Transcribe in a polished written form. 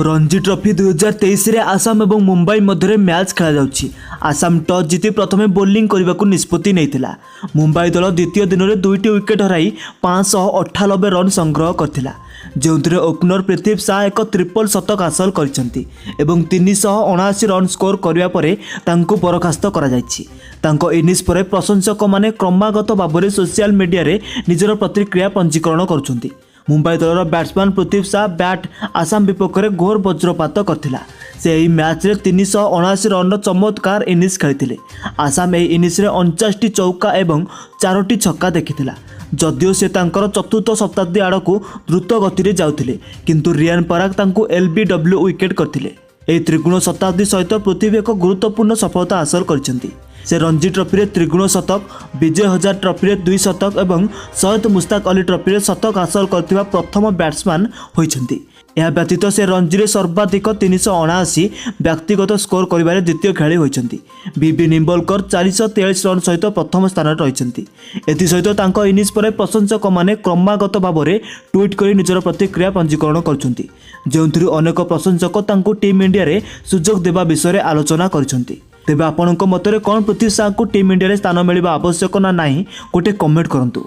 Ranji trophy 2023 रे आसाम एवं मुंबई मध्य match खेला जाउछि। आसाम टॉस जीति प्रथमे बोलिंग करने को निष्पत्ति नैथिला। मुंबई दल द्वितीय दिन में 2टी विकेट हराई 598 रन संग्रह करथिला, जोंथिरे ओपनर पृथ्वी शाह एक ट्रिपल शतक हासिल करछंती एवं 379 रन स्कोर करिया परे तांको बरखास्त करा जायछि। तांको इनिंग्स परे प्रशंसक माने क्रमागत भाव सोशल मीडिया रे निजर प्रतिक्रिया पंजीकरण करुछंती। मुंबई दलर बैट्समैन पृथ्वी शाह बैट आसाम विपक्ष में घोर वज्रपात करथिला। से यही मैच रे 379 रन चमत्कार इनिंग्स खेली। आसाम यही इनिंग्स रे 49टी चौका एवं 4टी छक्का देखिथिला। जदिओ से तांकर चतुर्थ शताब्दी आड़ को द्रुत गति जाउथिले, किंतु रियान पराग तांको LBW विकेट करथिले। एही त्रिगुण शताब्दी सहित पृथ्वी एक गुरुत्वपूर्ण सफलता हासिल करछंती। से रणजी ट्रॉफी रे त्रिगुण शतक, विजय हजार ट्रॉफी रे 2 शतक एवं सैयद मुश्ताक अली ट्रॉफी रे शतक हासिल करथिबा प्रथम बैट्समैन होइछंती। यह व्यतीत से रणजी रे सर्वाधिक 379 व्यक्तिगत स्कोर करिबारे द्वितीय खेलाड़ी होइछंती। बीबी निम्बलकर 443 रन सहित प्रथम स्थान रे रहिछंती। एथि सहित तांको इनिंग्स परे प्रशंसक माने क्रमागत भाव में ट्वीट करी निजर प्रतिक्रिया पंजीकरण करछंती, जोंथिरु अनेक प्रशंसक तांको टीम इंडिया रे सुजोग देबा विषय आलोचना करछंती। तेबे आपणक मतरे कौन पृथ्वी शाह को टीम इंडिया रे स्थान मिलवा आवश्यक ना नहीं गोटे कमेंट करंतु।